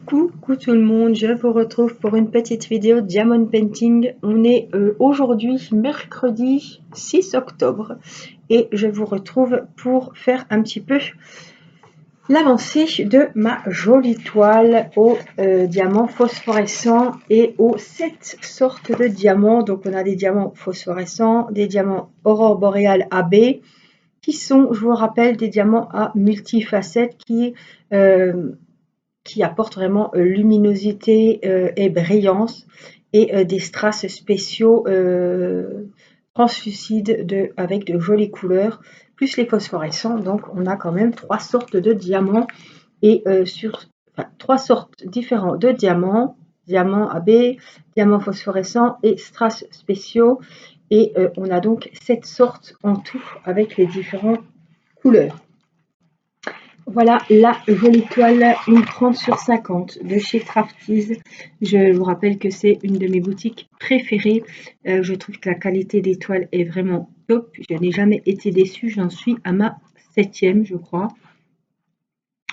Coucou tout le monde, je vous retrouve pour une petite vidéo Diamond Painting. On est aujourd'hui mercredi 6 octobre et je vous retrouve pour faire un petit peu l'avancée de ma jolie toile aux diamants phosphorescents et aux 7 sortes de diamants. Donc on a des diamants phosphorescents, des diamants aurore boréale AB qui sont, je vous rappelle, des diamants à multifacettes qui apporte vraiment luminosité et brillance et des strass spéciaux translucides avec de jolies couleurs, plus les phosphorescents. Donc on a quand même 3 sortes de diamants et enfin, 3 sortes différentes de diamants, diamant AB, diamant phosphorescent et strass spéciaux. Et on a donc 7 sortes en tout avec les différentes couleurs. Voilà la jolie toile, une 30/50 de chez Crafties. Je vous rappelle que c'est une de mes boutiques préférées. Je trouve que la qualité des toiles est vraiment top. Je n'ai jamais été déçue. J'en suis à ma 7e, je crois.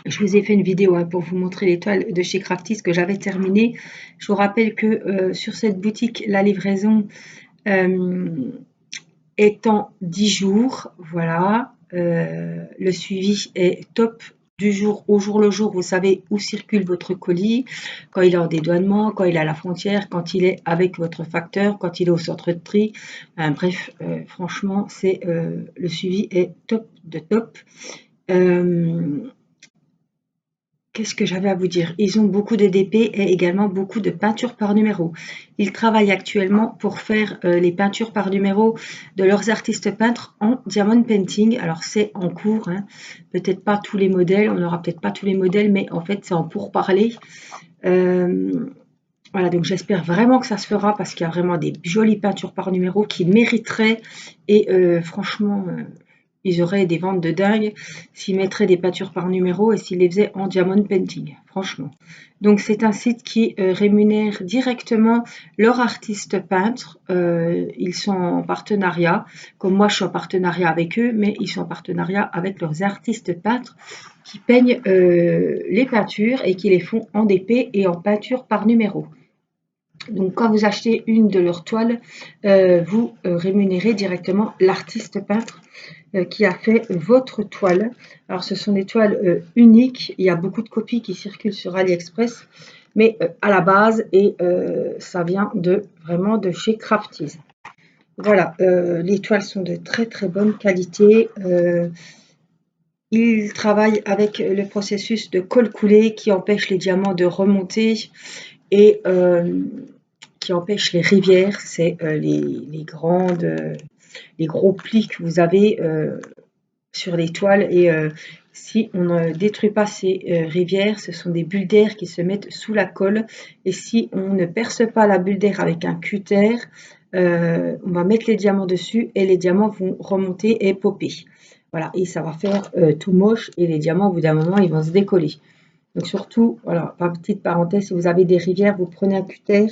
Je vous ai fait une vidéo pour vous montrer les toiles de chez Crafties que j'avais terminées. Je vous rappelle que sur cette boutique, la livraison est en 10 jours. Voilà. Le suivi est top du jour au jour le jour. Vous savez où circule votre colis, quand il est en dédouanement, quand il est à la frontière, quand il est avec votre facteur, quand il est au centre de tri. Bref, franchement, le suivi est top de top. Qu'est-ce que j'avais à vous dire? Ils ont beaucoup de DP et également beaucoup de peintures par numéro. Ils travaillent actuellement pour faire les peintures par numéro de leurs artistes peintres en diamond painting. Alors c'est en cours, hein. Peut-être pas tous les modèles, on n'aura peut-être pas tous les modèles, mais en fait c'est en pourparlers. Voilà, donc j'espère vraiment que ça se fera parce qu'il y a vraiment des jolies peintures par numéro qui mériteraient et franchement ils auraient des ventes de dingue s'ils mettraient des peintures par numéro et s'ils les faisaient en diamond painting, franchement. Donc c'est un site qui rémunère directement leurs artistes peintres. Ils sont en partenariat, comme moi je suis en partenariat avec eux, mais ils sont en partenariat avec leurs artistes peintres qui peignent les peintures et qui les font en DP et en peinture par numéro. Donc quand vous achetez une de leurs toiles, vous rémunérez directement l'artiste peintre qui a fait votre toile. Alors ce sont des toiles uniques, il y a beaucoup de copies qui circulent sur AliExpress, mais à la base, et ça vient vraiment de chez Crafties. Voilà, les toiles sont de très très bonne qualité. Ils travaillent avec le processus de colle coulée qui empêche les diamants de remonter et qui empêche les rivières. C'est les gros plis que vous avez sur les toiles et si on ne détruit pas ces rivières, ce sont des bulles d'air qui se mettent sous la colle et si on ne perce pas la bulle d'air avec un cutter, on va mettre les diamants dessus et les diamants vont remonter et popper. Voilà, et ça va faire tout moche et les diamants au bout d'un moment ils vont se décoller. Donc surtout, voilà, petite parenthèse, si vous avez des rivières, vous prenez un cutter,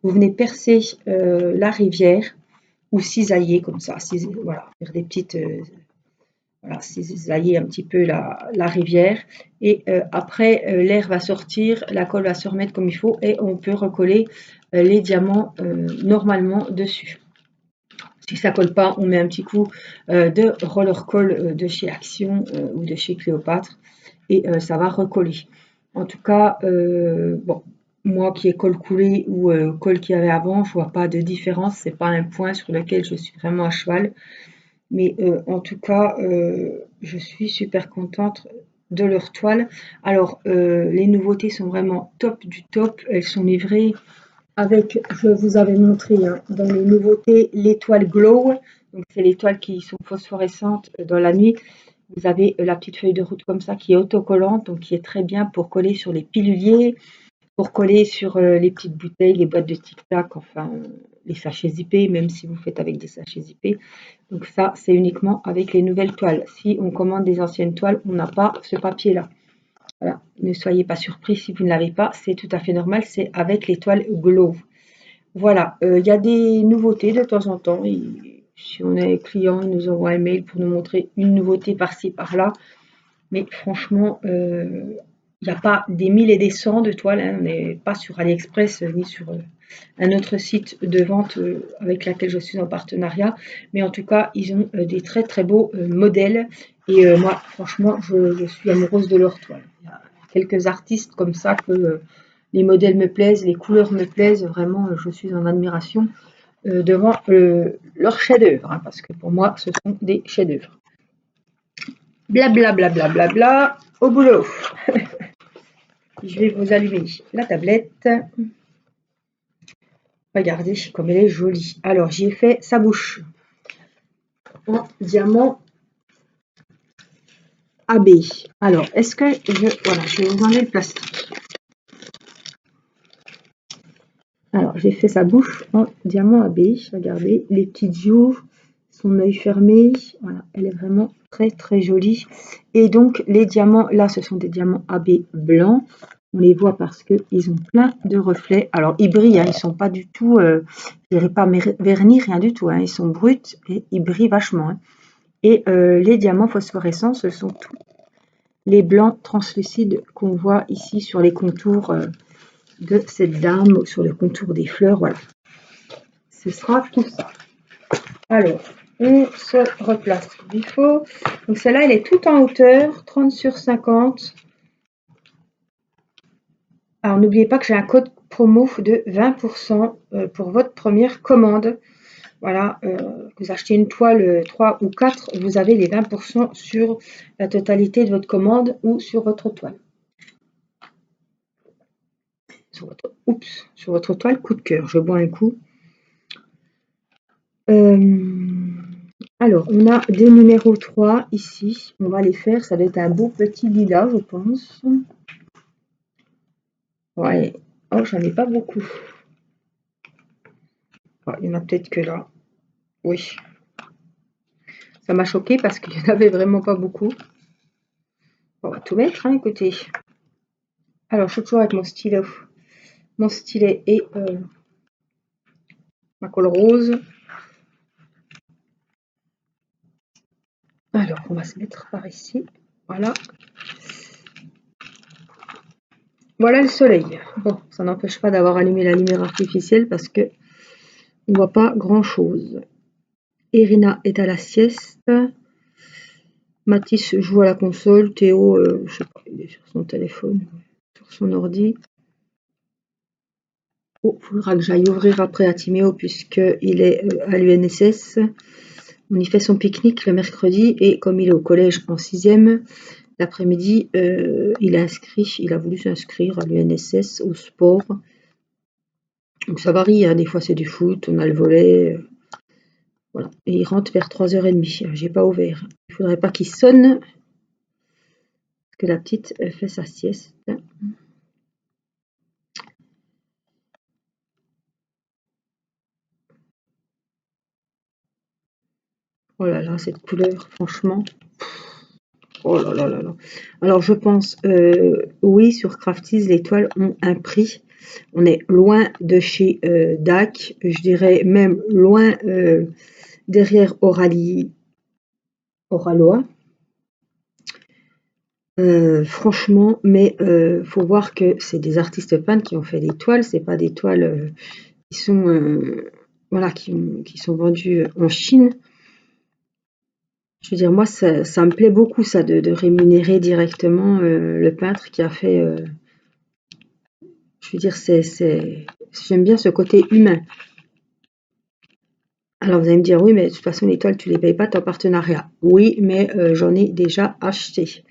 vous venez percer la rivière ou cisailler comme ça, voilà, faire des petites voilà, cisailler un petit peu la rivière et après l'air va sortir, la colle va se remettre comme il faut et on peut recoller les diamants normalement dessus. Si ça colle pas, on met un petit coup de roller coll de chez Action ou de chez Cléopâtre et ça va recoller. En tout cas, bon, moi qui ai colle coulée ou colle qu'il y avait avant, je vois pas de différence. C'est pas un point sur lequel je suis vraiment à cheval. Mais en tout cas, je suis super contente de leur toile. Alors, les nouveautés sont vraiment top du top. Elles sont livrées avec, je vous avais montré hein, dans les nouveautés, l'étoile Glow. Donc, c'est les toiles qui sont phosphorescentes dans la nuit. Vous avez la petite feuille de route comme ça qui est autocollante, donc qui est très bien pour coller sur les piluliers, pour coller sur les petites bouteilles, les boîtes de tic-tac, enfin les sachets zippés, même si vous faites avec des sachets zippés. Donc ça, c'est uniquement avec les nouvelles toiles. Si on commande des anciennes toiles, on n'a pas ce papier-là. Voilà. Ne soyez pas surpris si vous ne l'avez pas, c'est tout à fait normal, c'est avec les toiles Glow. Voilà, il y a des nouveautés de temps en temps. Si on est client, ils nous envoient un mail pour nous montrer une nouveauté par-ci, par-là. Mais franchement, il n'y a pas des 1000 et des cents de toiles, hein, on n'est pas sur AliExpress ni sur un autre site de vente avec laquelle je suis en partenariat, mais en tout cas, ils ont des très très beaux modèles et moi, franchement, je suis amoureuse de leurs toiles. Il y a quelques artistes comme ça que les modèles me plaisent, les couleurs me plaisent, vraiment, je suis en admiration devant leurs chefs-d'œuvre, hein, parce que pour moi, ce sont des chefs-d'œuvre. Blabla, blabla, blabla, au boulot. Je vais vous allumer la tablette. Regardez comme elle est jolie. Alors, j'ai fait sa bouche en diamant AB. Alors, est-ce que voilà, je vais vous enlever le plastique. Alors, j'ai fait sa bouche en diamant AB. Regardez, les petites joues, son œil fermé. Voilà, elle est vraiment très très jolie. Et donc, les diamants, là, ce sont des diamants AB blancs. On les voit parce qu'ils ont plein de reflets. Alors, ils brillent, hein, ils ne sont pas du tout, je dirais pas vernis, rien du tout. Hein, ils sont bruts et ils brillent vachement. Hein. Et les diamants phosphorescents, ce sont tous les blancs translucides qu'on voit ici sur les contours de cette dame, sur le contour des fleurs. Voilà, ce sera tout ça. Alors, on se replace comme il faut. Donc celle-là, elle est toute en hauteur, 30 sur 50. Alors, n'oubliez pas que j'ai un code promo de 20% pour votre première commande. Voilà, vous achetez une toile 3 ou 4, vous avez les 20% sur la totalité de votre commande ou sur votre toile. Sur votre toile coup de cœur. Je bois un coup. Alors, on a des numéros 3 ici. On va les faire. Ça va être un beau petit lilas, je pense. Ouais. Oh, j'en ai pas beaucoup. Oh, il y en a peut-être que là. Oui. Ça m'a choqué parce qu'il n'y en avait vraiment pas beaucoup. On va tout mettre, hein, écoutez. Alors, je suis toujours avec mon stylo. Mon stylet et ma colle rose. Alors, on va se mettre par ici. Voilà. Voilà le soleil. Bon, ça n'empêche pas d'avoir allumé la lumière artificielle parce que on voit pas grand-chose. Irina est à la sieste. Mathis joue à la console. Théo, je sais pas, il est sur son téléphone, sur son ordi. Oh, il faudra que j'aille ouvrir après à Timéo puisqu'il est à l'UNSS. On y fait son pique-nique le mercredi et comme il est au collège en 6e, l'après-midi, il a voulu s'inscrire à l'UNSS au sport. Donc ça varie, hein. Des fois c'est du foot, on a le volley. Voilà. Et il rentre vers 3h30. J'ai pas ouvert. Il faudrait pas qu'il sonne. Parce que la petite fait sa sieste. Oh là là, cette couleur, franchement. Oh là là là là. Alors je pense, oui, sur Crafties, les toiles ont un prix. On est loin de chez DAC. Je dirais même loin derrière Oralois. Franchement, mais faut voir que c'est des artistes peintres qui ont fait des toiles, c'est pas des toiles qui sont voilà, qui sont vendues en Chine. Je veux dire, moi, ça me plaît beaucoup, ça, de rémunérer directement le peintre qui a fait. Je veux dire, j'aime bien ce côté humain. Alors, vous allez me dire, oui, mais de toute façon, les toiles, tu les payes pas, tu es en partenariat. Oui, mais j'en ai déjà acheté.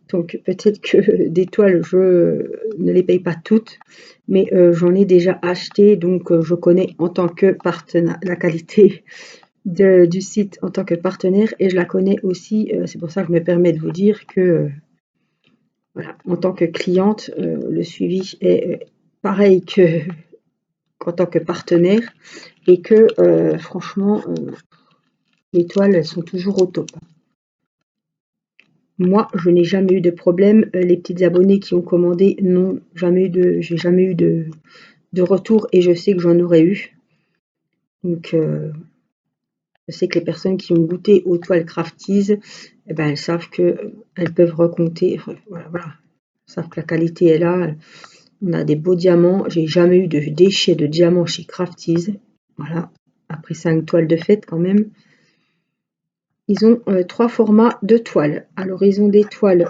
Donc, peut-être que des toiles, je ne les paye pas toutes, mais j'en ai déjà acheté. Donc, je connais en tant que partenaire la qualité du site en tant que partenaire et je la connais aussi. C'est pour ça que je me permets de vous dire que, voilà, en tant que cliente, le suivi est pareil qu'en tant que partenaire et que, franchement, les toiles, elles sont toujours au top. Moi, je n'ai jamais eu de problème. Les petites abonnées qui ont commandé, non, j'ai jamais eu de retour et je sais que j'en aurais eu. Donc, je sais que les personnes qui ont goûté aux toiles Crafties, eh ben, elles savent qu'elles peuvent recompter. Voilà, voilà. savent que la qualité est là. On a des beaux diamants. J'ai jamais eu de déchets de diamants chez Crafties. Voilà, après 5 toiles de fête quand même. Ils ont 3 formats de toiles. Alors, ils ont des toiles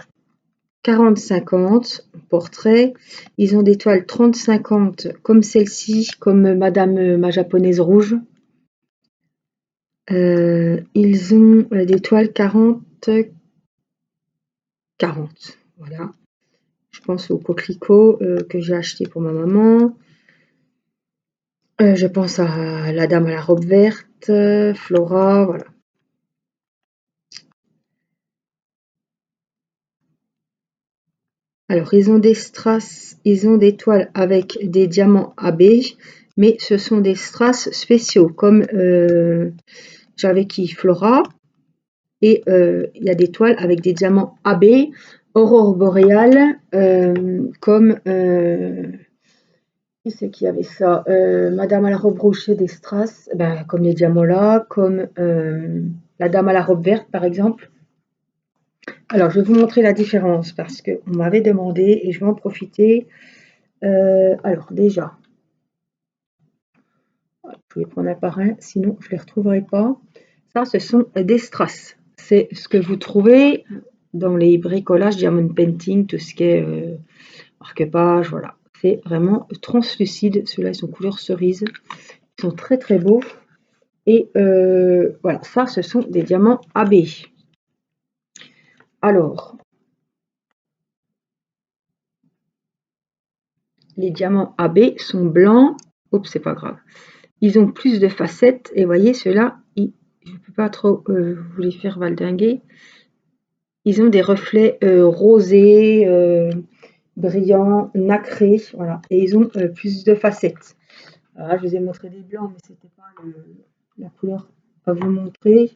40-50 portrait. Ils ont des toiles 30-50 comme celle-ci, comme Madame ma japonaise rouge. Ils ont des toiles 40-40. Voilà. Je pense au coquelicot que j'ai acheté pour ma maman. Je pense à la dame à la robe verte, Flora, voilà. Alors, ils ont des strass, ils ont des toiles avec des diamants AB, mais ce sont des strass spéciaux, comme j'avais qui Flora, et il y a des toiles avec des diamants AB, aurore boréale, comme qui c'est qui avait ça? Madame à la robe rouge des strass, ben, comme les diamants là, comme la dame à la robe verte par exemple. Alors, je vais vous montrer la différence parce qu'on m'avait demandé et je vais en profiter. Alors, déjà, je vais prendre un par un, sinon je ne les retrouverai pas. Ça, ce sont des strass. C'est ce que vous trouvez dans les bricolages, diamond painting, tout ce qui est marque-page, voilà. C'est vraiment translucide. Ceux-là, ils sont couleur cerise. Ils sont très très beaux. Et voilà, ça, ce sont des diamants AB. Alors, les diamants AB sont blancs. Oups, c'est pas grave. Ils ont plus de facettes. Et voyez, ceux-là, je ne peux pas trop vous les faire valdinguer. Ils ont des reflets rosés, brillants, nacrés. Voilà. Et ils ont plus de facettes. Alors là, je vous ai montré des blancs, mais ce n'était pas la couleur à vous montrer.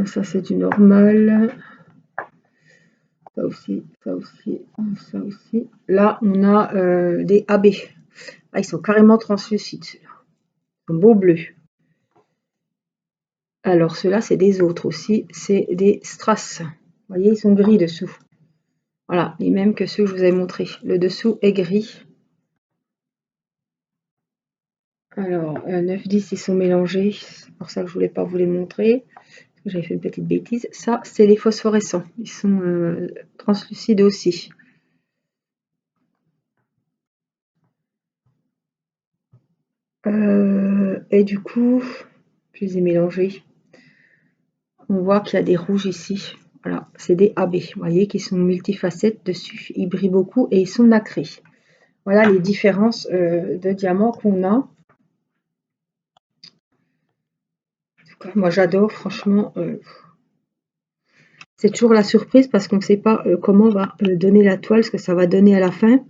Ça, c'est du normal. Ça aussi, ça aussi, ça aussi. Là, on a des AB. Ah, ils sont carrément translucides. Ils sont beau bleu. Alors, ceux-là, c'est des autres aussi. C'est des strass. Vous voyez, ils sont gris dessous. Voilà, les mêmes que ceux que je vous ai montrés. Le dessous est gris. Alors, 9-10, ils sont mélangés. C'est pour ça que je ne voulais pas vous les montrer. J'avais fait une petite bêtise. Ça, c'est les phosphorescents. Ils sont translucides aussi. Et du coup, je les ai mélangés. On voit qu'il y a des rouges ici. Voilà, c'est des AB. Vous voyez qu'ils sont multifacettes dessus. Ils brillent beaucoup et ils sont nacrés. Voilà les différences de diamants qu'on a. En tout cas, moi, j'adore, franchement. C'est toujours la surprise parce qu'on ne sait pas comment on va donner la toile, ce que ça va donner à la fin.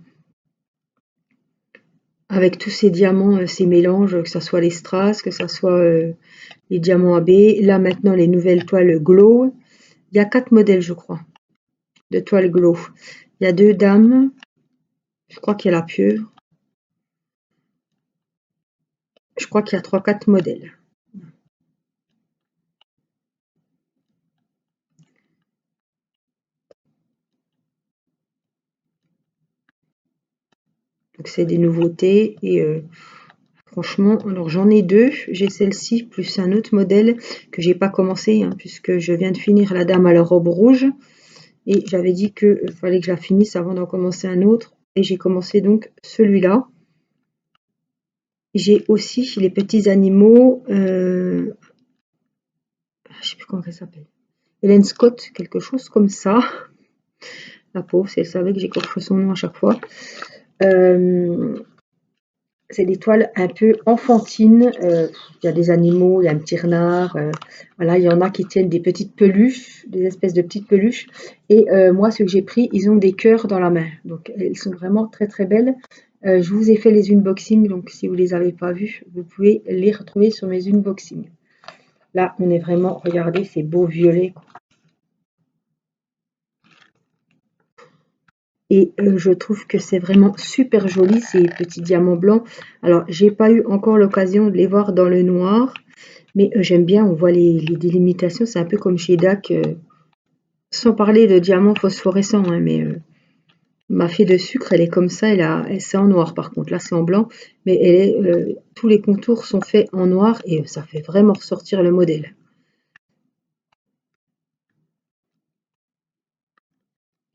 Avec tous ces diamants, ces mélanges, que ce soit les strass, que ce soit les diamants AB. Là, maintenant, les nouvelles toiles glow. Il y a 4 modèles, je crois, de toiles glow. Il y a 2 dames. Je crois qu'il y a la pieuvre. Je crois qu'il y a 3-4 modèles. Donc, c'est des nouveautés. Et franchement, alors j'en ai 2. J'ai celle-ci, plus un autre modèle que j'ai pas commencé, hein, puisque je viens de finir la dame à la robe rouge. Et j'avais dit qu'il fallait que je la finisse avant d'en commencer un autre. Et j'ai commencé donc celui-là. J'ai aussi les petits animaux. Je ne sais plus comment elle s'appelle. Hélène Scott, quelque chose comme ça. La pauvre, si elle savait que j'écorche son nom à chaque fois. C'est des toiles un peu enfantines. Il y a des animaux, il y a un petit renard. Voilà, il y en a qui tiennent des petites peluches, des espèces de petites peluches. Et moi, ceux que j'ai pris, ils ont des cœurs dans la main. Donc, elles sont vraiment très très belles. Je vous ai fait les unboxings, donc si vous ne les avez pas vus, vous pouvez les retrouver sur mes unboxings. Là, on est vraiment, regardez, c'est beau violet, quoi. Et je trouve que c'est vraiment super joli ces petits diamants blancs. Alors, j'ai pas eu encore l'occasion de les voir dans le noir, mais j'aime bien, on voit les délimitations, c'est un peu comme chez DAC, sans parler de diamants phosphorescents, hein, mais ma fée de sucre, elle est comme ça, c'est en noir par contre, là c'est en blanc, mais tous les contours sont faits en noir et ça fait vraiment ressortir le modèle.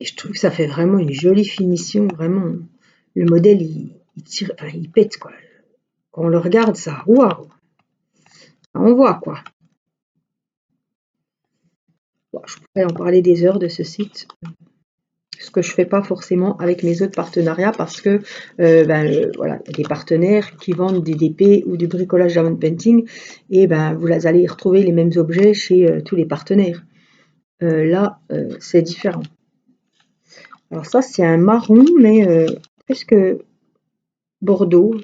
Et je trouve que ça fait vraiment une jolie finition, vraiment. Le modèle, il tire, enfin, il pète quoi. Quand on le regarde, ça, waouh, on voit quoi. Bon, je pourrais en parler des heures de ce site, ce que je fais pas forcément avec mes autres partenariats parce que voilà, il y a des partenaires qui vendent des DP ou du bricolage diamond painting et ben vous allez retrouver les mêmes objets chez tous les partenaires. Là, c'est différent. Alors ça, c'est un marron, mais presque bordeaux.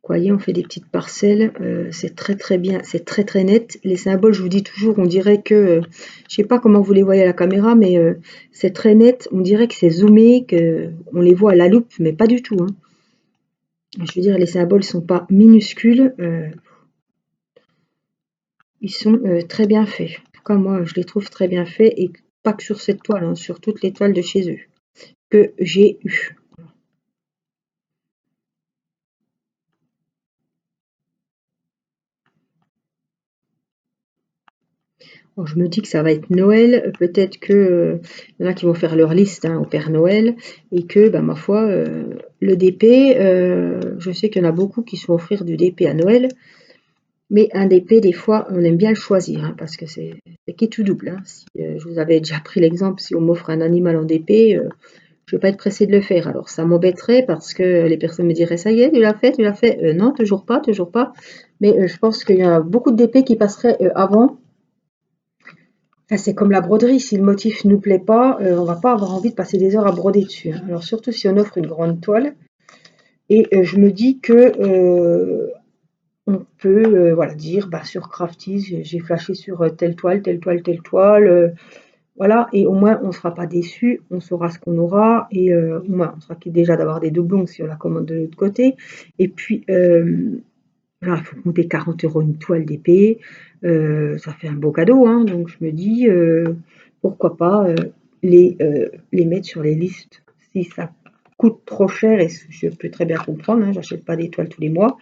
Vous voyez, on fait des petites parcelles, c'est très bien, c'est très net. Les symboles, je vous dis toujours, on dirait que, je sais pas comment vous les voyez à la caméra, mais c'est très net. On dirait que c'est zoomé, que on les voit à la loupe, mais pas du tout, hein. Je veux dire, les symboles sont pas minuscules, ils sont très bien faits. En tout cas, moi, je les trouve très bien faits et pas que sur cette toile, hein, sur toutes les toiles de chez eux que j'ai eues. Bon, je me dis que ça va être Noël, peut-être que y en a qui vont faire leur liste hein, au Père Noël et que, bah, ma foi, le DP, je sais qu'il y en a beaucoup qui se font offrir du DP à Noël, mais un DP, des fois, on aime bien le choisir hein, parce que c'est qui tout double. Hein. Si, je vous avais déjà pris l'exemple, si on m'offre un animal en DP, je ne vais pas être pressée de le faire. Alors, ça m'embêterait parce que les personnes me diraient, ça y est, tu l'as fait, tu l'as fait. Non, toujours pas, toujours pas. Mais je pense qu'il y a beaucoup de DP qui passeraient avant. Enfin, c'est comme la broderie, si le motif ne nous plaît pas, on va pas avoir envie de passer des heures à broder dessus. Hein. Alors surtout si on offre une grande toile. Et je me dis que on peut voilà, dire bah, sur Crafties, j'ai flashé sur telle toile, telle toile, telle toile. Voilà, et au moins on ne sera pas déçu, on saura ce qu'on aura, et au moins on sera déjà d'avoir des doublons si on la commande de l'autre côté. Et puis voilà, il faut compter 40 € une toile d'épée, ça fait un beau cadeau, hein, donc je me dis pourquoi pas les mettre sur les listes si ça coûte trop cher, et je peux très bien comprendre, hein, j'achète pas des toiles tous les mois.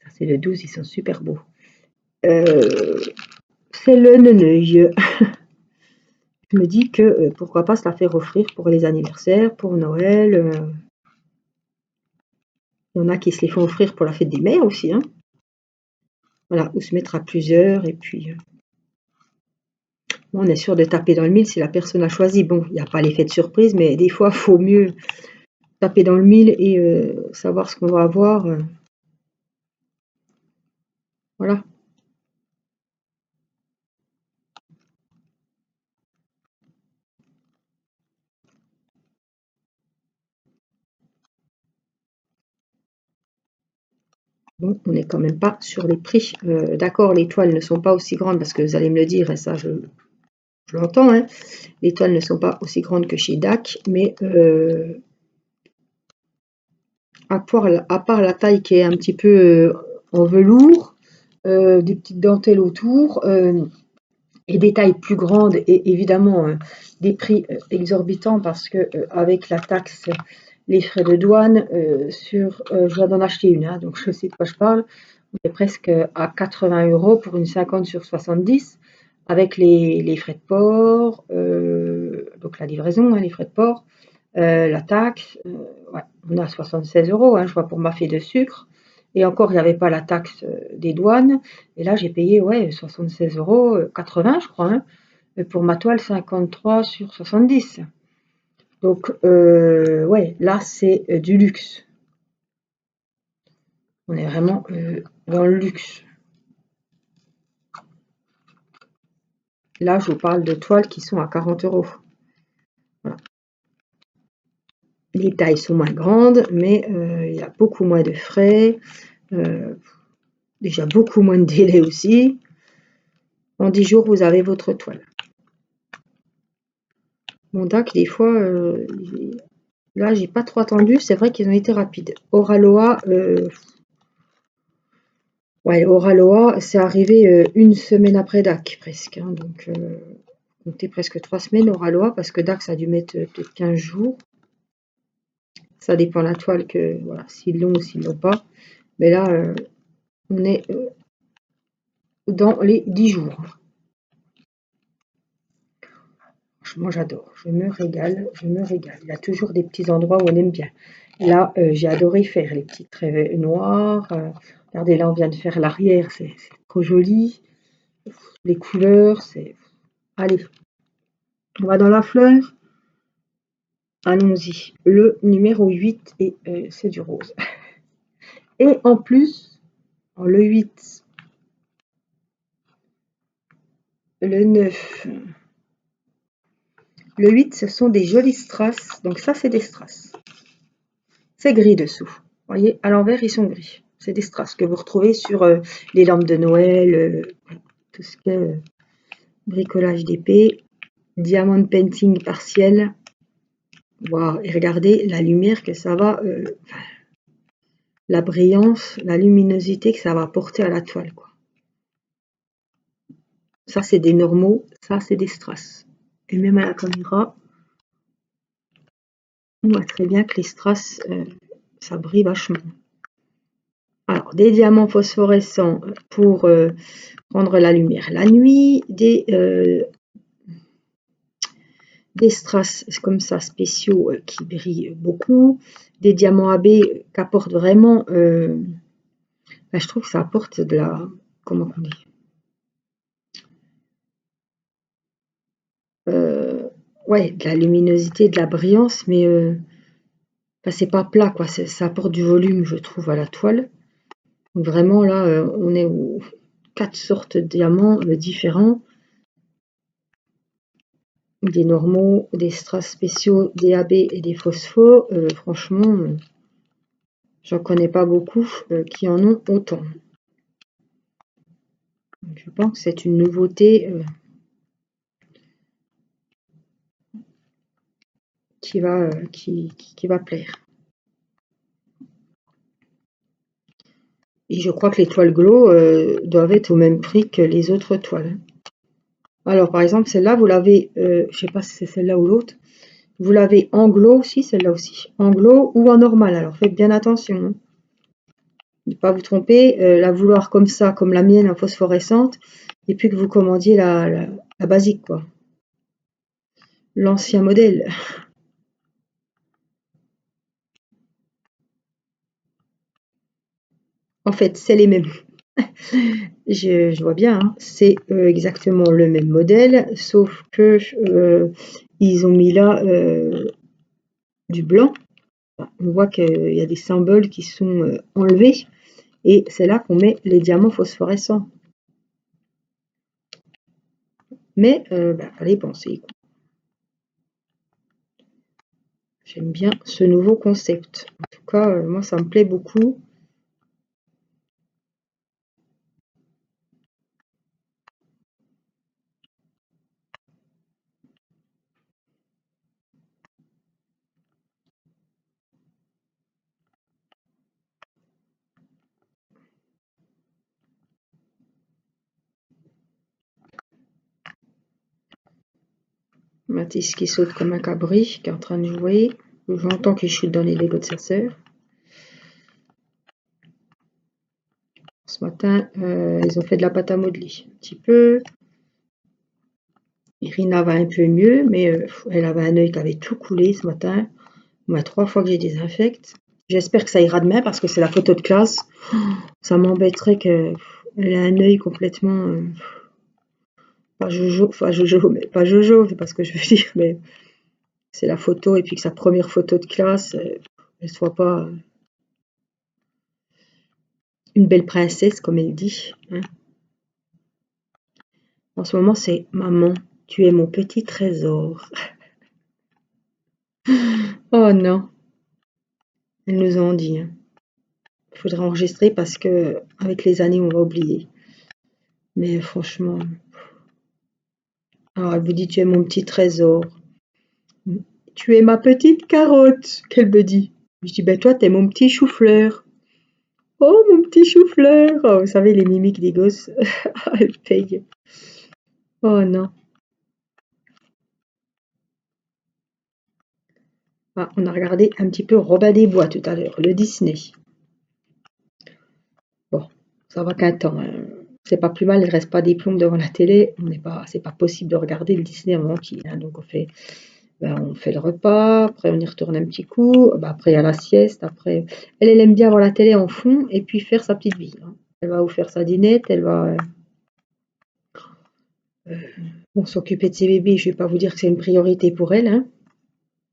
Ça c'est le 12, ils sont super beaux. Euh, c'est le neuneuil. Je me dis que pourquoi pas se la faire offrir pour les anniversaires, pour Noël. Il y en a qui se les font offrir pour la fête des mères aussi, hein. Voilà, ou se mettre à plusieurs, et puis on est sûr de taper dans le mille si la personne a choisi. Bon, il n'y a pas l'effet de surprise, mais des fois, il faut mieux taper dans le mille et savoir ce qu'on va avoir. Voilà. Bon, on n'est quand même pas sur les prix. D'accord, les toiles ne sont pas aussi grandes, parce que vous allez me le dire, et ça, je l'entends, hein. Les toiles ne sont pas aussi grandes que chez DAC, mais à part la taille qui est un petit peu en velours, des petites dentelles autour, et des tailles plus grandes, et évidemment des prix exorbitants parce que avec la taxe, les frais de douane, je viens d'en acheter une, hein, donc je sais de quoi je parle. On est presque à 80 € pour une 50 sur 70 avec les frais de port, donc la livraison, hein, les frais de port, la taxe, ouais, on a 76 €, hein, je vois pour ma fée de sucre. Et encore, il n'y avait pas la taxe des douanes. Et là, j'ai payé ouais, 76 €, 80 je crois, hein, pour ma toile 53 sur 70. Donc, ouais, là, c'est du luxe. On est vraiment dans le luxe. Là, je vous parle de toiles qui sont à 40 €. Voilà. Les tailles sont moins grandes, mais il y a beaucoup moins de frais. Déjà beaucoup moins de délai aussi. En 10 jours, vous avez votre toile. Mon DAC, des fois, là, j'ai pas trop attendu. C'est vrai qu'ils ont été rapides. Oraloa, ouais, Oraloa, c'est arrivé une semaine après DAC, presque. Hein, donc, comptez presque 3 semaines Oraloa, parce que DAC, ça a dû mettre peut-être 15 jours. Ça dépend de la toile, que voilà, s'ils l'ont ou s'ils l'ont pas. Mais là, on est dans les 10 jours. Franchement, j'adore. Je me régale, je me régale. Il y a toujours des petits endroits où on aime bien. Là, j'ai adoré faire les petits traits noirs. Regardez, là, on vient de faire l'arrière. C'est trop joli. Les couleurs, c'est... Allez, on va dans la fleur. Allons-y. Le numéro 8, et c'est du rose. Et en plus, le 8, le 9... Le 8, ce sont des jolis strass. Donc ça, c'est des strass. C'est gris dessous. Vous voyez, à l'envers, ils sont gris. C'est des strass que vous retrouvez sur les lampes de Noël, tout ce qui est bricolage d'épée, diamond painting partiel. Wow. Et regardez la lumière que ça va, la brillance, la luminosité que ça va apporter à la toile, quoi. Ça, c'est des normaux, ça, c'est des strass. Et même à la caméra, on voit très bien que les strass, ça brille vachement. Alors, des diamants phosphorescents pour prendre la lumière la nuit, des strass comme ça spéciaux qui brillent beaucoup, des diamants AB qui apportent vraiment, je trouve que ça apporte de la, comment on dit, ouais, de la luminosité, de la brillance, mais c'est pas plat, quoi. Ça apporte du volume, je trouve, à la toile. Donc vraiment là, on est aux 4 sortes de diamants différents. Des normaux, des strass spéciaux, des AB et des phosphos. Franchement, j'en connais pas beaucoup qui en ont autant. Donc, je pense que c'est une nouveauté qui va plaire. Et je crois que les toiles glow doivent être au même prix que les autres toiles. Alors par exemple, celle-là, vous l'avez, je sais pas si c'est celle-là ou l'autre, vous l'avez en glow aussi, celle-là aussi, en glow ou en normal. Alors faites bien attention, hein. Ne pas vous tromper, la vouloir comme ça, comme la mienne en phosphorescente, et puis que vous commandiez la basique, quoi. L'ancien modèle. En fait, c'est les mêmes. Je vois bien, hein. C'est exactement le même modèle, sauf que ils ont mis là du blanc. On voit qu'il y a des symboles qui sont enlevés, et c'est là qu'on met les diamants phosphorescents. Mais fallait penser. J'aime bien ce nouveau concept. En tout cas, moi, ça me plaît beaucoup. Mathis qui saute comme un cabri, qui est en train de jouer. J'entends qu'il chute dans les Legos de sa sœur. Ce matin, ils ont fait de la pâte à modeler un petit peu. Irina va un peu mieux, mais elle avait un œil qui avait tout coulé ce matin. Moi, 3 fois que j'ai désinfecte. J'espère que ça ira demain parce que c'est la photo de classe. Ça m'embêterait qu'elle ait un œil complètement... pas Jojo, enfin Jojo, mais pas Jojo, c'est pas ce que je veux dire, mais c'est la photo, et puis que sa première photo de classe, elle soit pas une belle princesse, comme elle dit, hein. En ce moment, c'est maman, tu es mon petit trésor. Oh non, elles nous ont dit, hein. Il faudrait enregistrer parce que avec les années, on va oublier. Mais franchement, alors elle vous dit tu es mon petit trésor. Tu es ma petite carotte, qu'elle me dit. Je dis, ben toi, t'es mon petit chou-fleur. Oh, mon petit chou-fleur. Oh, vous savez, les mimiques des gosses. Elle paye. Oh non. Ah, on a regardé un petit peu Robin des Bois tout à l'heure, le Disney. Bon, ça va qu'un temps, hein. C'est pas plus mal, il reste pas des plombs devant la télé. C'est pas possible de regarder le Disney en entier, hein. Donc on fait le repas, après on y retourne un petit coup, après il y a la sieste, après elle aime bien voir la télé en fond et puis faire sa petite vie, hein. Elle va vous faire sa dînette, elle va bon, s'occuper de ses bébés. Je vais pas vous dire que c'est une priorité pour elle, hein.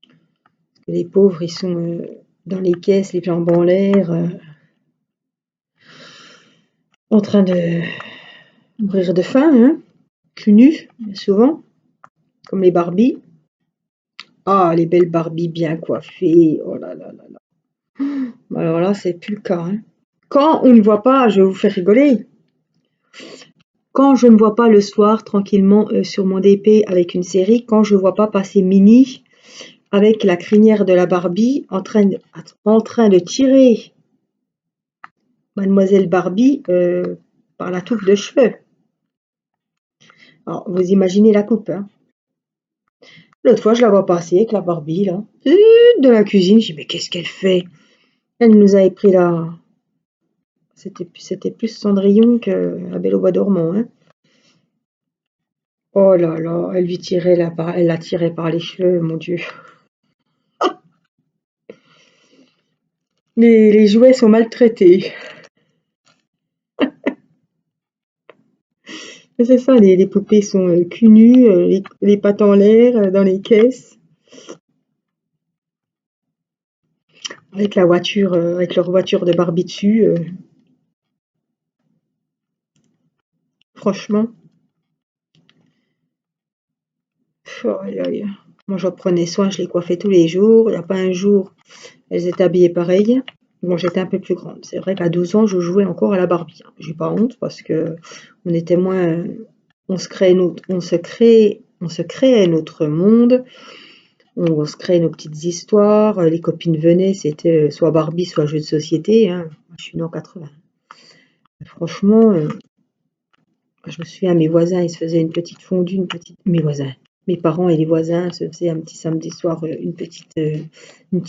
Parce que les pauvres, ils sont dans les caisses, les jambes en l'air, en train de mourir de faim, hein, cul nu, souvent, comme les Barbies. Ah, les belles Barbies bien coiffées, oh là là là là. Alors là, c'est plus le cas, hein. Quand on ne voit pas, je vais vous faire rigoler, quand je ne vois pas le soir tranquillement sur mon DP avec une série, quand je vois pas passer Minnie avec la crinière de la Barbie en train de tirer Mademoiselle Barbie par la touffe de cheveux. Alors, vous imaginez la coupe, hein. L'autre fois, je la vois passer avec la Barbie, là, de la cuisine. Je dis, mais qu'est-ce qu'elle fait? Elle nous avait pris la... C'était plus Cendrillon que la Belle au bois dormant, hein. Oh là là, elle la tirait par les cheveux, mon Dieu. Les jouets sont maltraités. C'est ça, les poupées sont cul nu, les pattes en l'air, dans les caisses, avec la voiture, avec leur voiture de Barbie dessus. Franchement, aïe, aïe. Moi, j'en prenais soin, je les coiffais tous les jours. Il n'y a pas un jour, elles étaient habillées pareil. Bon, j'étais un peu plus grande. C'est vrai qu'à 12 ans, je jouais encore à la Barbie, hein. J'ai pas honte parce que on était moins, on se créait notre monde. On se créait nos petites histoires. Les copines venaient, c'était soit Barbie, soit jeux de société, hein. Moi, je suis née en 80. Franchement, je me souviens, mes voisins, ils se faisaient une petite fondue, mes voisins, mes parents et les voisins se faisaient un petit samedi soir une petite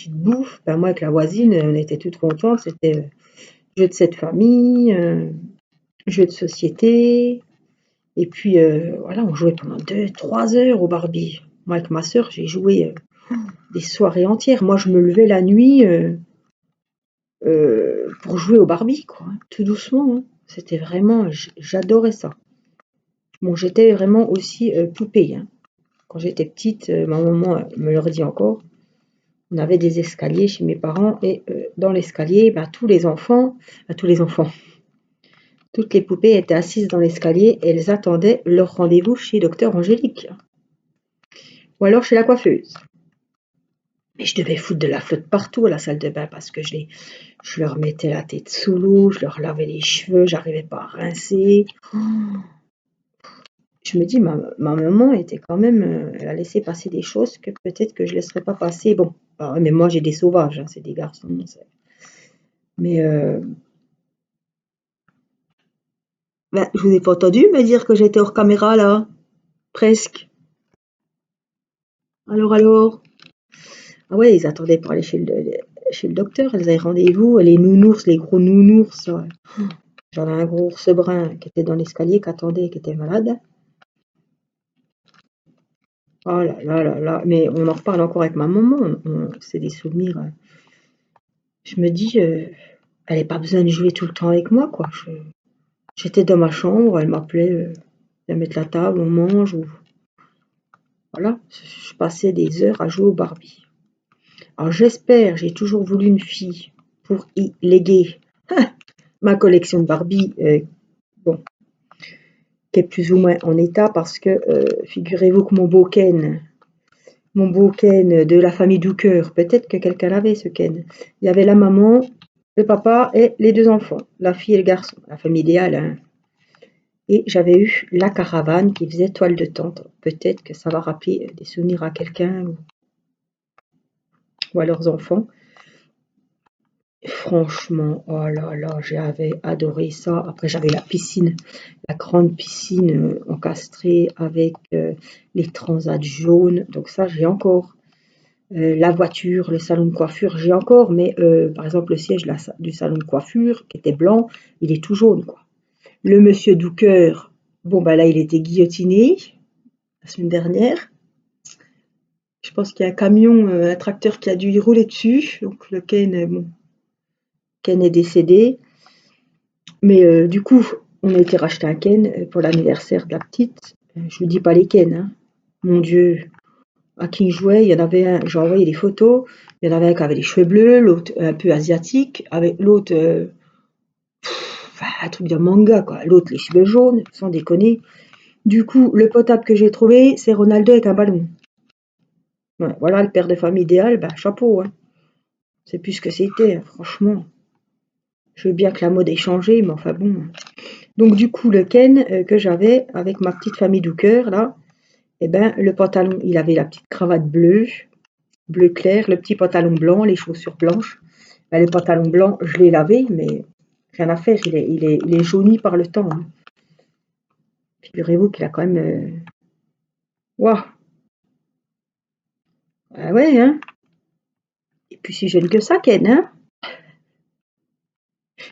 bouffe. Ben, moi, avec la voisine, on était toutes contentes. C'était jeu de cette famille, jeu de société. Et puis, voilà, on jouait pendant 2, 3 heures au Barbie. Moi, avec ma sœur, j'ai joué des soirées entières. Moi, je me levais la nuit pour jouer au Barbie, quoi, hein, tout doucement, hein. C'était vraiment, j'adorais ça. Bon, j'étais vraiment aussi poupée, hein. Quand j'étais petite, ma maman me le redit encore, on avait des escaliers chez mes parents et dans l'escalier, ben, tous les enfants, toutes les poupées étaient assises dans l'escalier et elles attendaient leur rendez-vous chez Docteur Angélique ou alors chez la coiffeuse. Mais je devais foutre de la flotte partout à la salle de bain parce que je leur mettais la tête sous l'eau, je leur lavais les cheveux, j'arrivais pas à rincer. Je me dis, ma maman était quand même, elle a laissé passer des choses que peut-être que je laisserais pas passer. Bon, mais moi j'ai des sauvages, hein, c'est des garçons. Mais ben, je vous ai pas entendu me dire que j'étais hors caméra là, presque. Alors. Ah ouais, ils attendaient pour aller chez le docteur, elles avaient rendez-vous, les nounours, les gros nounours. Ouais. J'en ai un gros ours brun qui était dans l'escalier, qui attendait, qui était malade. Oh là là là là, mais on en reparle encore avec ma maman, c'est des souvenirs. Je me dis, elle n'avait pas besoin de jouer tout le temps avec moi, quoi. J'étais dans ma chambre, elle m'appelait, viens mettre la table, on mange, ou voilà. Je passais des heures à jouer au Barbie. Alors j'espère, j'ai toujours voulu une fille pour y léguer ma collection de Barbie, bon, qui est plus ou moins en état parce que figurez-vous que mon beau Ken de la famille Dooker, peut-être que quelqu'un l'avait ce Ken. Il y avait la maman, le papa et les 2 enfants, la fille et le garçon, la famille idéale, hein. Et j'avais eu la caravane qui faisait toile de tente. Peut-être que ça va rappeler des souvenirs à quelqu'un. ou à leurs enfants. Franchement, oh là là, j'avais adoré ça. Après, j'avais la piscine, la grande piscine encastrée avec les transats jaunes. Donc ça, j'ai encore. La voiture, le salon de coiffure, j'ai encore. Mais par exemple, le siège du salon de coiffure, qui était blanc, il est tout jaune, quoi. Le monsieur Douker, bon, bah là, il était guillotiné la semaine dernière. Je pense qu'il y a un camion, un tracteur qui a dû y rouler dessus. Donc le Ken, bon, Ken est décédé. Mais du coup, on a été racheter un Ken pour l'anniversaire de la petite. Je ne dis pas les Ken, hein. Mon Dieu, à qui il jouait, il y en avait un, j'ai envoyé des photos. Il y en avait un qui avait les cheveux bleus, l'autre un peu asiatique, avec l'autre, enfin, un truc de manga, quoi. L'autre, les cheveux jaunes, sans déconner. Du coup, le potable que j'ai trouvé, c'est Ronaldo avec un ballon. Ouais, voilà le père de famille idéal, bah chapeau, hein. C'est plus ce que c'était, hein, franchement. Je veux bien que la mode ait changé, mais enfin bon. Donc du coup, le Ken que j'avais avec ma petite famille Douker, là, eh ben, le pantalon, il avait la petite cravate bleue, bleu clair, le petit pantalon blanc, les chaussures blanches. Ben, le pantalon blanc, je l'ai lavé, mais rien à faire, il est jauni par le temps, hein. Figurez-vous qu'il a quand même... Waouh! Ah ouais, hein? Et puis si jeune que ça, Ken, hein?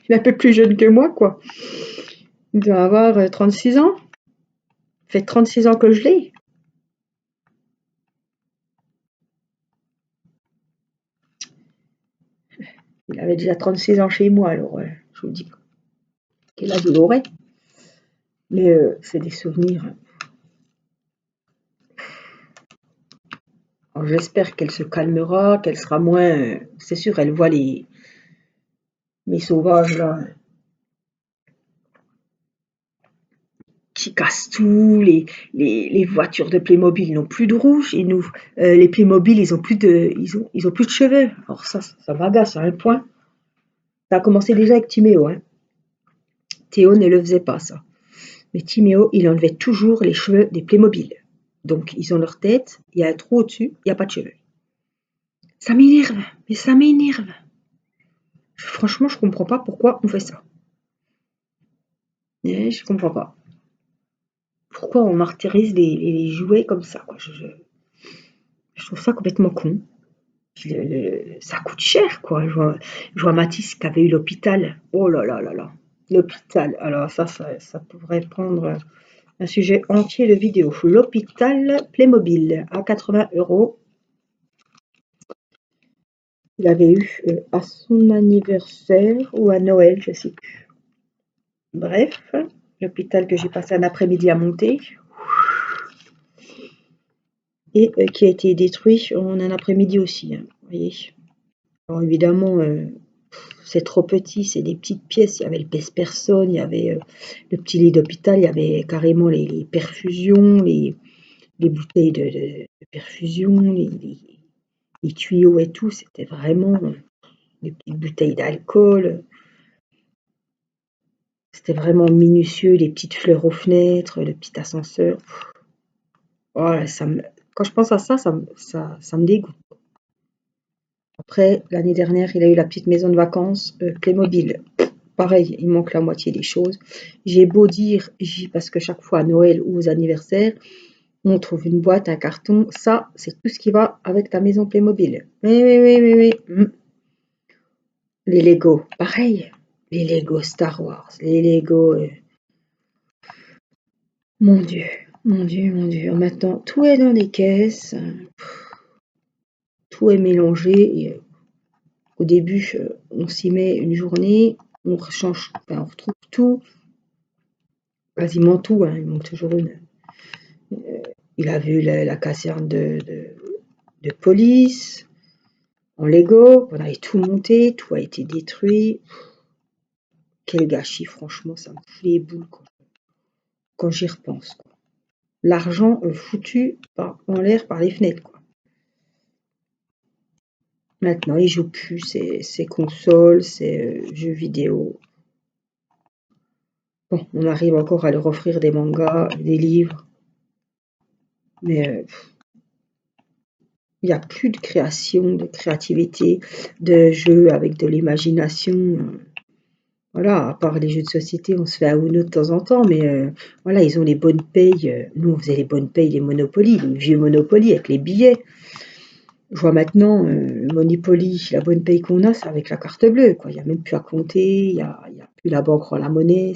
Il est un peu plus jeune que moi, quoi. Il doit avoir 36 ans. Ça fait 36 ans que je l'ai. Il avait déjà 36 ans chez moi, alors je vous dis quel âge il aurait. Mais c'est des souvenirs. Alors, j'espère qu'elle se calmera, qu'elle sera moins. C'est sûr, elle voit mes sauvages là qui cassent tout. Les voitures de Playmobil n'ont plus de rouge. Et nous, les Playmobil, ils ont plus de cheveux. Alors ça m'agace à un point. Ça a commencé déjà avec Timéo, hein. Théo ne le faisait pas, ça. Mais Timéo, il enlevait toujours les cheveux des Playmobil. Donc, ils ont leur tête, il y a un trou au-dessus, il n'y a pas de cheveux. Ça m'énerve, mais ça m'énerve. Franchement, je comprends pas pourquoi on fait ça. Je comprends pas. Pourquoi on martyrise les jouets comme ça, quoi. Je trouve ça complètement con. Ça coûte cher, quoi. Je vois Mathis qui avait eu l'hôpital. Oh là là là là. L'hôpital. Alors ça pourrait prendre un sujet entier de vidéo. L'hôpital Playmobil à 80 €. Il avait eu à son anniversaire ou à Noël, je sais plus. Bref, l'hôpital que j'ai passé un après-midi à monter et qui a été détruit en un après-midi aussi, hein, vous voyez. Alors évidemment, c'est trop petit, c'est des petites pièces. Il y avait le pèse-personne, il y avait le petit lit d'hôpital, il y avait carrément les perfusions, les bouteilles de perfusion, les tuyaux et tout. C'était vraiment des petites bouteilles d'alcool. C'était vraiment minutieux, les petites fleurs aux fenêtres, le petit ascenseur. Oh là, quand je pense à ça, ça me dégoûte. Après, l'année dernière, il a eu la petite maison de vacances Playmobil. Pareil, il manque la moitié des choses. J'ai beau dire, parce que chaque fois à Noël ou aux anniversaires, on trouve une boîte, un carton. Ça, c'est tout ce qui va avec ta maison Playmobil. Oui, oui, oui, oui, oui. Les Lego, pareil. Les Lego Star Wars, les Lego... Mon Dieu, mon Dieu, mon Dieu. Maintenant, tout est dans des caisses. Tout est mélangé. Et, au début, on s'y met une journée. On change, enfin, on retrouve tout. Quasiment tout, hein, il manque toujours une. Il a vu la caserne de police en Lego. On avait tout monté, tout a été détruit. Quel gâchis, franchement, ça me fout les boules quand j'y repense, quoi. L'argent foutu en l'air par les fenêtres, quoi. Maintenant, il joue plus ses consoles, ses jeux vidéo. Bon, on arrive encore à leur offrir des mangas, des livres. Mais Il n'y a plus de création, de créativité, de jeu avec de l'imagination. Voilà, à part les jeux de société, on se fait à Uno de temps en temps, mais voilà, ils ont les bonnes payes. Nous, on faisait les bonnes payes, les Monopoly, les vieux Monopoly avec les billets. Je vois maintenant, le Monopoly, la bonne paye qu'on a, c'est avec la carte bleue, quoi. Il n'y a même plus à compter, il y a plus la banque rend la monnaie.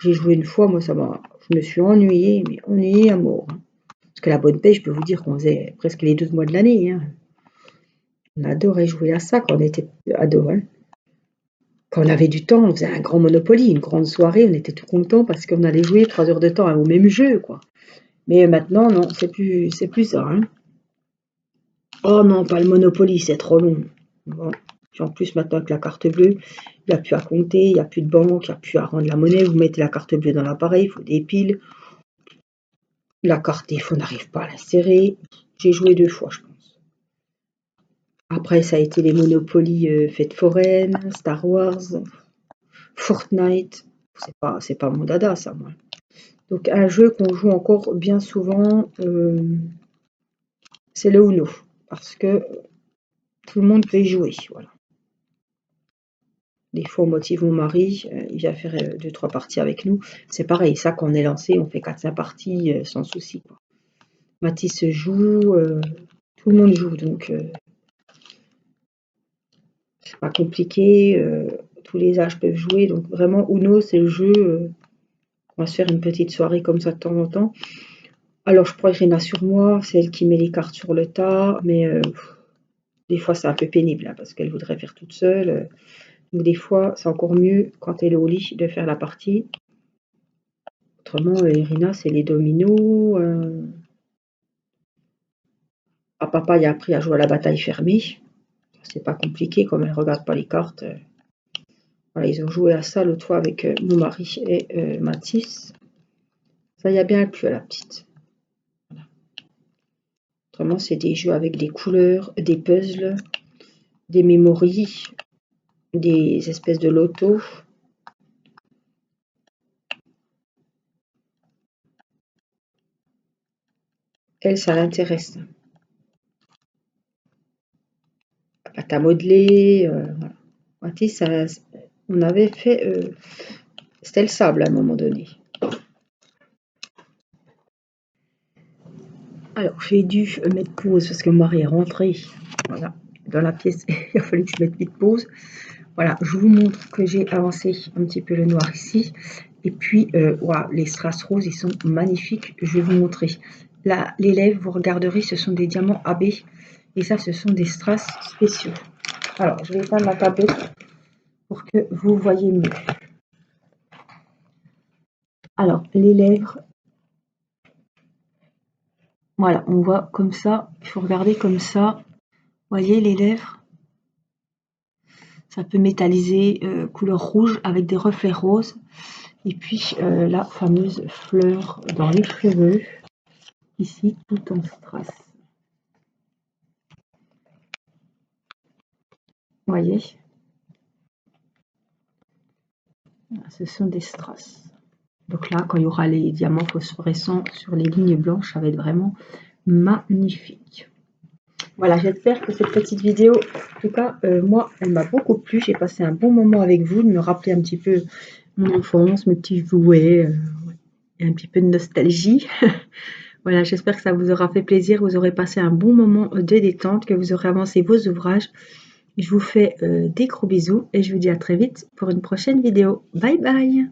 J'ai joué une fois, moi, je me suis ennuyée, mais ennuyée à mort, hein. Parce que la bonne paye, je peux vous dire qu'on faisait presque les 12 mois de l'année, hein. On adorait jouer à ça quand on était ado, hein. Quand on avait du temps, on faisait un grand Monopoly, une grande soirée, on était tout content parce qu'on allait jouer 3 heures de temps au même jeu, quoi. Mais maintenant, non, c'est plus ça, hein. Oh non, pas le Monopoly, c'est trop long. Bon. Puis en plus, maintenant avec la carte bleue, il n'y a plus à compter, il n'y a plus de banque, il n'y a plus à rendre la monnaie. Vous mettez la carte bleue dans l'appareil, il faut des piles. La carte des fois, on n'arrive pas à l'insérer. J'ai joué 2 fois, je pense. Après, ça a été les Monopoly fêtes foraines, Star Wars, Fortnite. C'est pas mon dada, ça, moi. Donc, un jeu qu'on joue encore bien souvent, c'est le Uno. Parce que tout le monde peut y jouer, voilà. Des fois, on motive mon mari, il vient faire 2-3 parties avec nous. C'est pareil, ça, quand on est lancé, on fait 4-5 parties sans souci, quoi. Mathis joue, tout le monde joue, donc c'est pas compliqué. Tous les âges peuvent jouer, donc vraiment, Uno, c'est le jeu. On va se faire une petite soirée comme ça de temps en temps. Alors, je crois que Rina sur moi, c'est elle qui met les cartes sur le tas, mais des fois, c'est un peu pénible, hein, parce qu'elle voudrait faire toute seule. Donc, des fois, c'est encore mieux quand elle est au lit de faire la partie. Autrement, Irina, c'est les dominos. Papa y a appris à jouer à la bataille fermée. C'est pas compliqué, comme elle regarde pas les cartes. Voilà, ils ont joué à ça l'autre fois avec mon mari et Mathis. Ça y a bien plu à la petite. Voilà. Autrement, c'est des jeux avec des couleurs, des puzzles, des mémories, des espèces de loto. Elle, ça l'intéresse. La pâte à modeler. Voilà. Mathis, on avait fait. C'était le sable à un moment donné. Alors, j'ai dû mettre pause parce que mon mari est rentré, voilà, dans la pièce. Il a fallu que je mette vite pause. Voilà, je vous montre que j'ai avancé un petit peu le noir ici. Et puis, wow, les strass roses, ils sont magnifiques. Je vais vous montrer. Là, les lèvres, vous regarderez, ce sont des diamants AB. Et ça, ce sont des strass spéciaux. Alors, je vais éteindre ma tablette pour que vous voyez mieux. Alors, les lèvres, voilà, on voit comme ça. Il faut regarder comme ça. Vous voyez les lèvres? Ça peut métalliser, couleur rouge avec des reflets roses. Et puis la fameuse fleur dans les cheveux, ici tout en strass. Vous voyez? Ce sont des strass. Donc là, quand il y aura les diamants phosphorescents sur les lignes blanches, ça va être vraiment magnifique. Voilà, j'espère que cette petite vidéo, en tout cas, moi, elle m'a beaucoup plu. J'ai passé un bon moment avec vous, de me rappeler un petit peu mon enfance, mes petits jouets, et un petit peu de nostalgie. Voilà, j'espère que ça vous aura fait plaisir, vous aurez passé un bon moment de détente, que vous aurez avancé vos ouvrages. Je vous fais des gros bisous et je vous dis à très vite pour une prochaine vidéo. Bye bye!